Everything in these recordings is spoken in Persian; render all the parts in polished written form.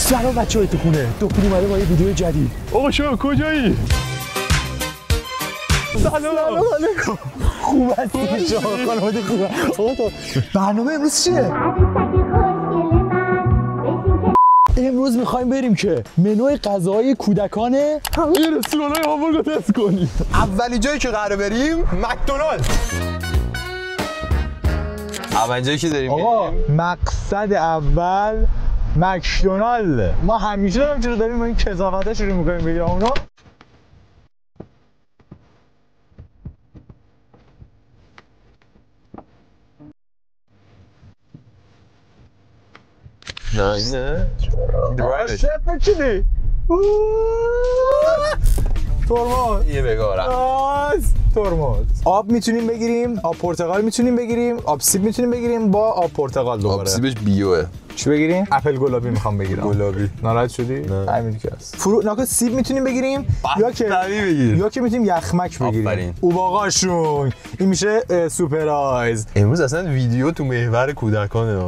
سلام بچه‌های تو خونه. دکتر اومده با یه ویدیو جدید. آقا شما کجایی؟ سلام علیکم. خوب هستی شما؟ خانواده خوبه؟ آقا تو برنامه امروز چیه؟ امروز میخوایم بریم که منوی غذاهای کودکانه این رستوران‌های هامبورگ رو تست کنیم. اولی جایی که قراره بریم مکدونالد. اولین جایی که داریم آقا مقصد اول مکدونالد. ما همیشه داریم چرا داریم این کثافتا شروع می‌کنیم ویدیو اونو. نه شفت چیدی؟ ترمز یه بگارم ترمز آب میتونیم بگیریم، آب پرتقال میتونیم بگیریم، آب سیب میتونیم بگیریم با آب پرتقال دوباره. آب سیبش بیوه. چی بگیریم؟ اپل گلابی میخوام بگیرم. گلابی. ناراحت شدی؟ نه. همین که است. فروت ناکو سیب میتونیم بگیریم یا که میتونیم یخمک بگیریم. آفرین. اوباقاشون. این میشه سوپرایز. امروز اصلا ویدیو تو محور کودکانه.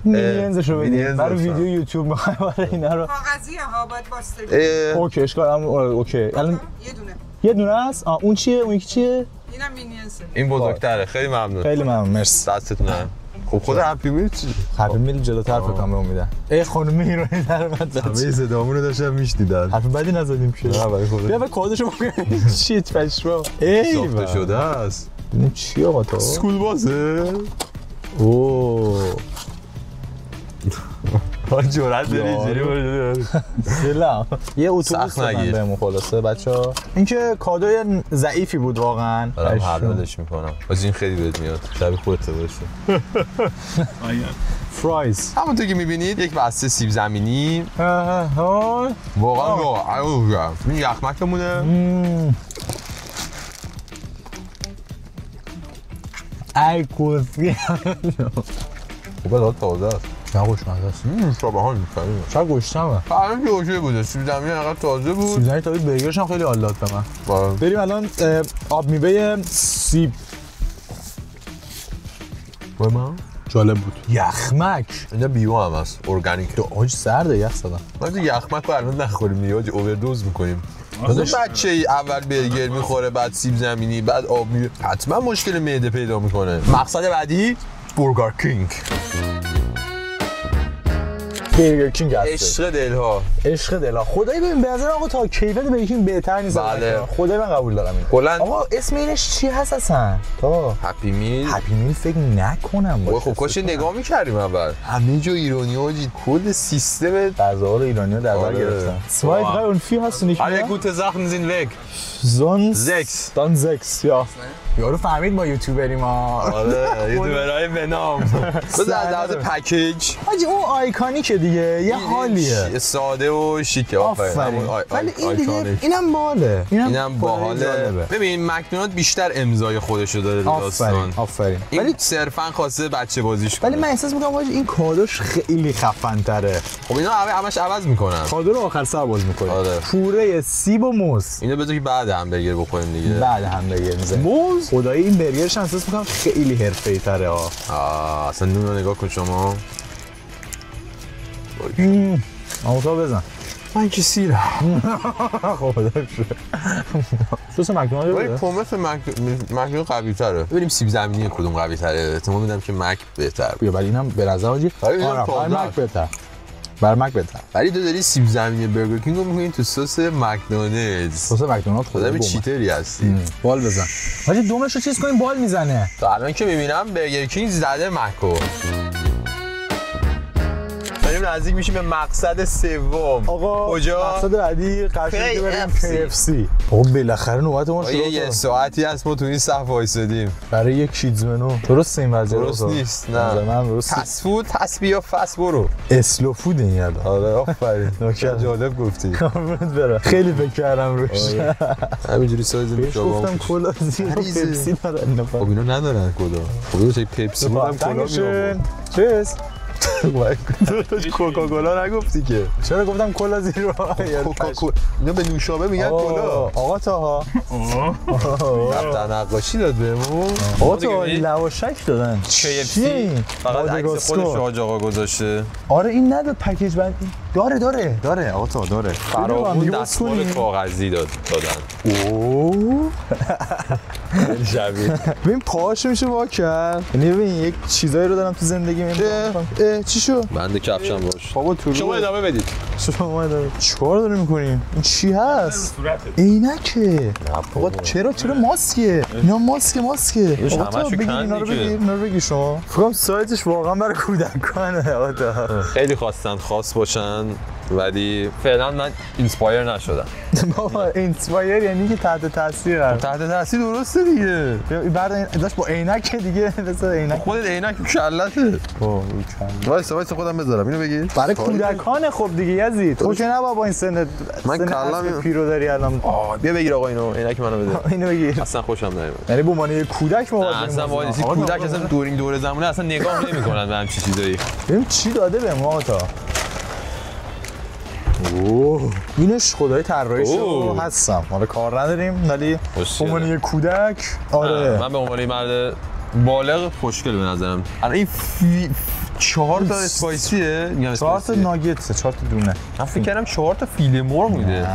مینینزشو بگیریم. برای ویدیو یوتیوب میخوایم برای اینا رو. کاغذیه ها باید واسطه. اوکی اشکال اوکی. الان یه دونه است. اون چیه؟ اون یکی چیه؟ اینم مینینزه. این بزرگتره. خیلی ممنون. خیلی ممنون. مرسی. دستتونه. خب خود هپی میل چی؟ هپی میل جلوتر فکر کنم امیدم. ای خانم هیروئین در اومد. همه صدامون رو داشتم میشنیدن. حرف بدی نزدیم که. نه ولی خب. بیا به کادشو بگم. شیت پشمو. ای ساخته شده است. این چی آقا تو؟ اسکول بازه؟ اوه. ها جرأت داری اینجوری سلام. یه اتوبوس نگیر بهمون خلاصه بچه‌ها. این که کادوی ضعیفی بود واقعا. دارم حلالش میکنم. باز این خیلی بهت میاد. شبیه خودت باشه. فرایز. همونطور که میبینید یک بسته سیب زمینی. واقعا این یخمکمونه. ای کوزی. خوبه داد تازه است. چه خوشمزه است. شبه ها می‌کنیم. چه گوشتمه. فهمم که اوکی بوده. سیب زمینی انقدر تازه بود. سیب زمینی تازه برگرش هم خیلی حال داد به من. بریم الان آب میوه سیب. و من جالب بود. یخمک. اینا بیو هم هست. ارگانیک. تو آج سرده یخ زدم. ما تو یخمک رو الان نخوریم دیگه. آج اووردوز می‌کنیم. بچه‌ای اول برگر می‌خوره بعد سیب زمینی بعد آب میوه. حتما مشکل معده پیدا می‌کنه. مقصد بعدی برگر کینگ. برگر کینگ هست. عشق دلها. عشق دلها. خدایی ببین به نظر آقا تا کیفیت برگر کینگ بهتر نیست. بله. خدایی من قبول دارم اینو. کلاً آقا اسم اینش چی هست اصلا؟ تا هپی میل. هپی میل فکر نکنم باشه. خب کاش نگاه می‌کردیم اول. همه جا ایرانی‌ها کل سیستم غذاها رو ایرانی‌ها در بر گرفتن. Zwei, drei und 4 hast du nicht Alle mehr? gute Sachen sind weg. Sonst 6. Dann 6 ja. یارو فهمید ما یوتیوبریم ها. آره یوتیوبرای به نام. بذار از پکیج. حاجی اون آیکونیکه دیگه یه حالیه. ساده و شیکه آفرین. ولی این دیگه اینم باله. اینم باحاله. ببین مکدونالد بیشتر امضای خودشو داره رو داستان. آفرین. ولی صرفا خواسته بچه بازیش کنه. ولی من احساس می‌کنم حاجی این کادوش خیلی خفن تره. خب اینا همش عوض میکنن. کادو رو آخر سر باز می‌کنه. آره. پوره سیب و موز. اینو بذار که بعد همبرگر بخوریم دیگه. بعد همبرگر می‌زنیم. موز خدایی این برگرش احساس می‌کنم خیلی حرفه‌ای‌تره ها. اصلا نون رو نگاه کن شما. آموزا بزن. من که سیرم. خدا شکر. سس مکدونالد ولی پومس مکدونالد قوی تره. ببینیم سیب زمینی کدوم قوی تره. احتمال میدم که مک بهتر. بیا ولی اینم به نظر حاجی مک بهتر. بر مک بهتر. ولی تو داری سیب زمینی برگر کینگ رو می‌کنی تو سس مکدونالد. سس مکدونالد خودم چیتری هستی. بال بزن. حاجی دومش رو چیز کنیم بال میزنه. تا الان که می‌بینم برگر کینگ زده مکو. داریم نزدیک میشیم به مقصد سوم. آقا کجا؟ مقصد بعدی قراره بریم KFC. آقا بالاخره نوبت ما شد. یه ساعتی هست ما تو این صف وایسادیم. برای یک کیدز منو. درست این وضعیت. درست نیست. نه. من درست. فست فود، تسبیح فست برو. اسلو فود این یاد. آره آفرین. نکته جالب گفتی. برم. خیلی فکر کردم روش. همینجوری سایز میشه. گفتم کلا زیر پپسی دارن. خب اینا ندارن کلا. خب چه پپسی بودم کلا میام. چیز تو کوکاکولا نگفتی که. چرا گفتم کلا زیرو؟ کوکاکولا اینا به نوشابه میگن کلا. آقا تاها دفتر نقاشی داد بهمون. آقا تاها لواشک دادن. KFC فقط عکس خودش حاج آقا گذاشته. آره این نداد پکیج بند. داره آقا تاها داره. فراغون دستمال کاغذی دادن. اوه شبیه. ببین پاهاش میشه وا کرد. یعنی ببین یک چیزایی رو دارم تو زندگی چی شد؟ بنده کفشم باش. بابا تو شما ادامه بدید. شما ادامه. چیکار داری می‌کنیم؟ این چی هست؟ عینکه. آقا چرا ماسکه؟ اینا ماسکه. آقا بگیر اینا رو بگیر شما. فکرم سایتش واقعا برای کودکانه آقا تا. خیلی خواستن خاص باشن ولی فعلا من اینسپایر نشدم. بابا اینسپایر یعنی که تحت تاثیر تحت تاثیر درسته دیگه. بعد این داشت با عینک دیگه مثلا عینک خودت عینک کلته. وایس خودم بذارم اینو بگیر. برای کودکان خب دیگه یزید. تو که نه با این سنت من کلم پیرو داری الان. بیا بگیر آقا اینو عینک منو بده. اینو بگیر. اصلا خوشم نمیاد. یعنی به عنوان یک کودک ما اصلا واجی کودک اصلا دور زمونه اصلا نگاه نمی‌کنن به همچین چیزایی. ببین چی داده به ما تا. اوه اینش خدای طراحیشو هستم. حالا کار نداریم ولی به عنوان یک کودک آره من به عنوان مرد بالغ خوشگل به نظرم. الان این 4 تا اسپایسیه میگم 4 تا ناگتس 4 تا دونه. من فکر کردم 4 تا فیله مرغ میده.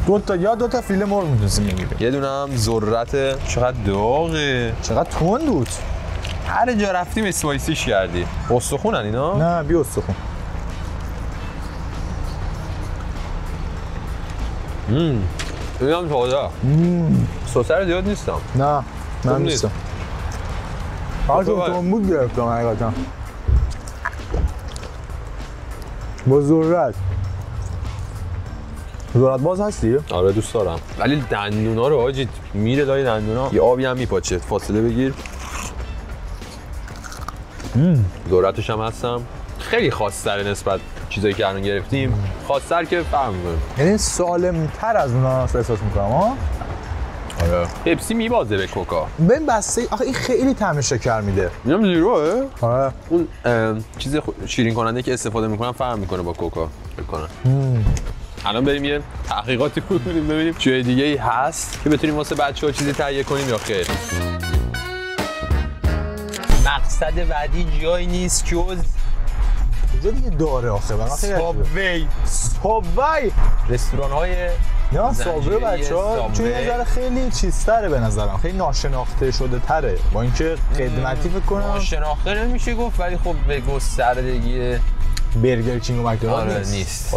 دو تا فیله مرغ می‌تونیم بگیریم. یه دونه هم ذرت. چقدر داغه. چقدر تند بود. هر جا رفتیم اسپایسیش کردی. استخونن اینا؟ نه بی استخون. اینم تازه. سوسر زیاد نیستم. نه من نیستم. تو بود گرفتم حقیقتا. با ذرت باز هستی؟ آره دوست دارم. ولی دندونا رو آجی میره لای دندونا. یه آبی هم میپاچه. فاصله بگیر. ذرتش هم هستم. خیلی خاص‌تره نسبت چیزایی که الان گرفتیم. خاص‌تر که فهم می‌کنم. یعنی سالم‌تر از اونها احساس می‌کنم ها. آره. پپسی میبازه به کوکا. ببین بسته آخه این خیلی طعم شکر میده. اینم زیروه. آره. اون چیز شیرین کننده که استفاده می‌کنم فرق می‌کنه با کوکا فکر کنم. الان بریم یه تحقیقاتی بکنیم ببینیم جای دیگه‌ای هست که بتونیم واسه بچه‌ها چیزی تهیه کنیم یا خیر. مقصد بعدی جایی نیست جز کجا دیگه داره آخه سابوی رستوران‌های نه سابوی بچه‌ها چون یه ذره خیلی چیزتره به نظرم خیلی ناشناخته شده تره با اینکه خدمتی فکر کنم ناشناخته نمیشه گفت ولی خب به گستردگی برگر کینگ و مکدونالد آره نیست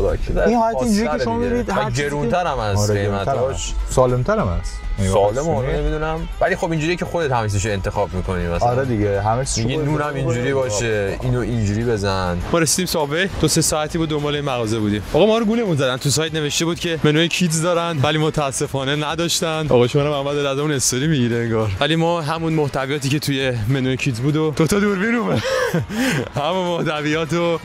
این حالت اینجوری که شما می‌بینید هر گرون‌تر هم از قیمتاش سالم‌تر هم هست سالم آره نمیدونم ولی خب اینجوریه که خودت همه چیزو انتخاب می‌کنی مثلا آره دیگه همه چیزو میگی نونم اینجوری باشه اینو اینجوری بزن ما رسیدیم سابوی 2-3 ساعتی بود دنبال این مغازه بودیم آقا ما رو گولمون زدن تو سایت نوشته بود که منوی کیدز دارن ولی متاسفانه نداشتن آقا شما محمد از اون استوری میگیره انگار ولی ما همون محتویاتی که توی منوی کیدز بود و دو تا دوربین اومد همون محتویاتو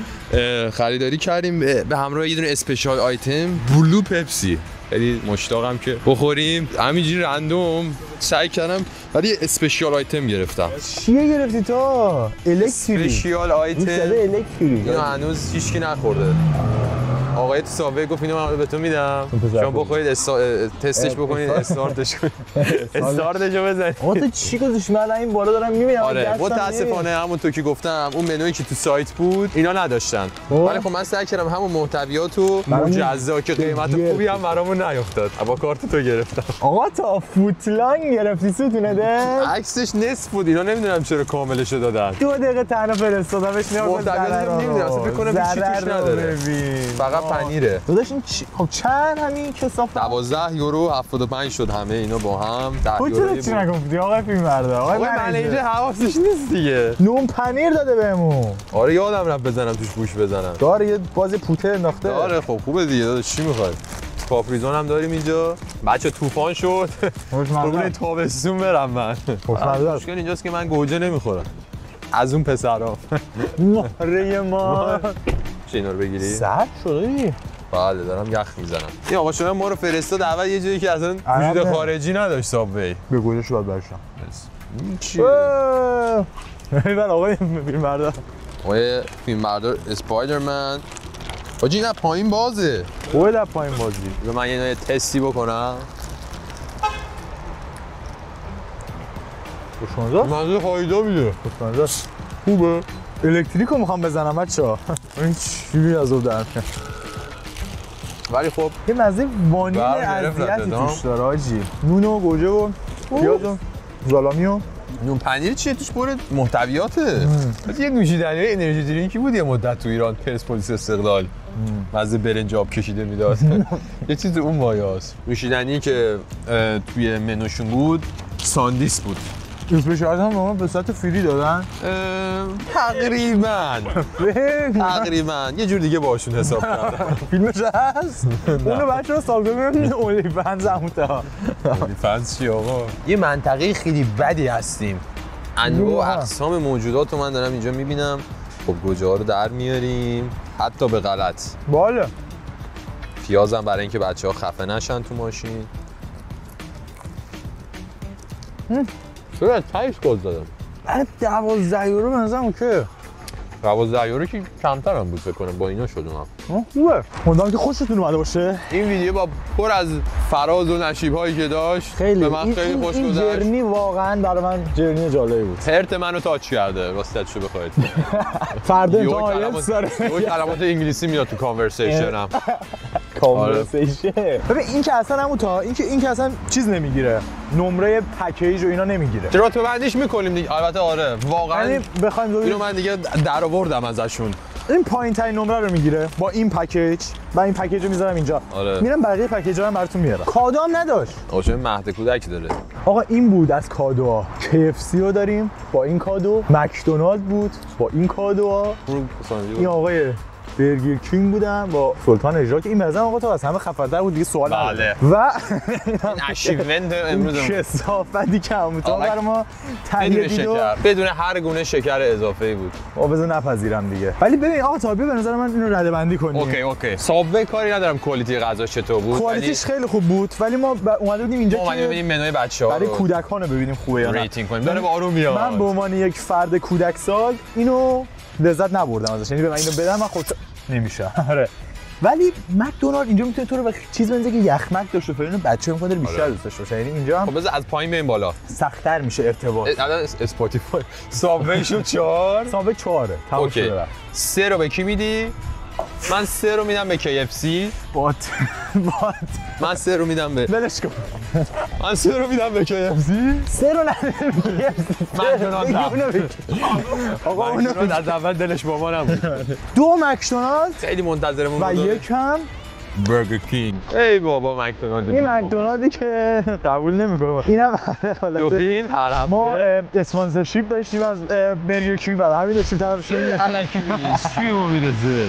خریداری کردیم به همراه یه دونه اسپشیال آیتم بلو پپسی خیلی مشتاقم که بخوریم همینجوری رندوم سعی کردم ولی اسپشیال آیتم گرفتم چیه گرفتی تو؟ الکتریک اسپشیال آیتم الکتریک اینو هنوز هیچکی نخورده آقای تو سابوی گفت اینو به تو میدم شما بخورید تستش بکنید استارتش کنید استارتشو بزنید آقا تو چی گذاشتی من این بالا دارم میبینم آره متاسفانه همونطور که گفتم اون منویی که تو سایت بود اینا نداشتن ولی خب من سعی کردم همون محتویاتو مجزا که قیمت خوبی هم برامون نیافتاد با کارت تو گرفتم آقا تا فوتلان گرفتی ستونه ده عکسش نصف بود اینا نمیدونم چرا کاملشو دادن 2 دقیقه تنها فرستادمش نمیدونم اصلا فکر کنم هیچ چیزی نداره فقط پنیره داداش این خب چند همین کثافت 12 یورو 75 شد همه اینا با هم 10 یورو چی نگفتی آقا فیلمبردار آقا منیجر حواسش نیست دیگه نون پنیر داده بهمون آره یادم رفت بزنم توش گوش بزنم داره یه باز پوته انداخته آره خب خوبه دیگه داداش چی میخواد کاپریزون هم داریم اینجا بچه طوفان شد قربون تابستون برم من مشکل اینجاست که من گوجه نمیخورم از اون پسرا ماره ما چه اینا رو بگیری؟ سرد شده بله دارم یخ میزنم این آقا شما ما رو فرستاد اول یه جایی که اصلا وجود خارجی نداشت سابوی به گوجهش باید برشم چیه؟ من آقای فیلمبردار آقای فیلمبردار اسپایدرمن. آجی نه پایین بازه. خوبه در پایین بازی. به من یه تستی بکنم. خوشمزه؟ منظور هایدا میده. خوشمزه. خوبه. الکتریک رو میخوام بزنم بچه‌ها. این چیزی از اون در میاد. ولی خب یه مزه وانیل اذیتی توش داره آجی. نون و گوجه و پیاز و زالامی و نون پنیر چیه توش پر محتویاته. یه نوشیدنی انرژی درینکی بود یه مدت تو ایران پرسپولیس استقلال. مزه برنج آب کشیده میداد. یه چیز اون مایاست. نوشیدنی که توی منوشون بود ساندیس بود. اسپشیال هم ما به صورت فری دادن؟ تقریبا یه جور دیگه باشون حساب کردم. فیلمش هست؟ اونو بچه‌ها سابقه ببینید اولی فنز همونتا. اولی فنز چی آقا؟ یه منطقه خیلی بدی هستیم. انواع و اقسام موجودات رو من دارم اینجا میبینم. خب گوجه ها رو در میاریم حتی به غلط. باله. پیازم برای اینکه بچه‌ها خفه نشن تو ماشین. چرا از تایش گاز دادم؟ برای 12 یورو به نظرم اوکی. 12 یورو که کمتر هم بود فکر کنم با اینا شد اونم. خوبه. امیدوارم که خوشتون اومده باشه. این ویدیو با پر از فراز و نشیب‌هایی که داشت به من خیلی خوش گذشت. این جرنی واقعا برای من جرنی جالبی بود. هرت منو تاچ کرده راستش بخواید. فردا امتحان آیلتس داره. یه کلمات انگلیسی میاد تو کانورسیشنم. کانورسیشن. ببین این که اصلا همون این که اصلا چیز نمیگیره. نمره پکیج و اینا نمیگیره. رتبه بندیش می‌کنیم دیگه. البته آره واقعا یعنی بخوایم اینو من دیگه در آوردم ازشون. این پایین‌ترین نمره رو میگیره با این پکیج. من این پکیج رو میذارم اینجا. آره. میرم بقیه پکیج‌ها رو براتون میارم. کادو هم نداشت. آقا مهد کودک داره. آقا این بود از کادوها. KFC رو داریم با این کادو. مکدونالد بود با این کادوها. این آقای برگر کینگ بودن با سلطان اجرا که این مثلا آقا تو از همه خفن‌تر بود دیگه سوال بله. و این اچیومنت امروز کثافتی که همونطور برای ما تهیه دید بدون هر گونه شکر اضافه‌ای بود. بذار نپذیرم دیگه. ولی ببین آقا تابی به نظر من اینو رده‌بندی کنیم. اوکی. سابوی کاری ندارم کوالیتی غذا چطور بود. کوالیتیش خیلی خوب بود ولی ما اومده بودیم اینجا که ببینیم منوی بچه‌ها برای کودکان رو ببینیم خوبه یا نه. ریتینگ کنیم. داره آروم میاد. من به عنوان یک فرد کودکسال اینو لذت نبردم ازش. یعنی به من اینو بدم من خود نمیشه. آره. ولی مکدونالد اینجا میتونه تو رو به چیز بنزه که یخمک داشته فلان بچه‌ها میخواد بیشتر دوستش باشه. یعنی اینجا خب بذار از پایین بریم بالا. سخت‌تر میشه ارتباط. الان اسپاتیفای سابوی شد 4. سابوی 4. تموم شده. 3 رو به کی میدی؟ من 3 رو میدم به KFC. بات. من 3 رو میدم به ولش کن. من 3 رو میدم به KFC. 3 رو ندیم آقا اونو از اول دلش با ما نبود. 2 مکدونالد خیلی منتظرمون بود و یکم برگر کینگ. ای بابا مکدونالد. این مکدونالدی که قبول نمیکنه. اینم دوپین حرام. ما اسپانسرشیپ داشتیم از برگر کینگ و همین داشتیم طرفش. الکی چی میرسه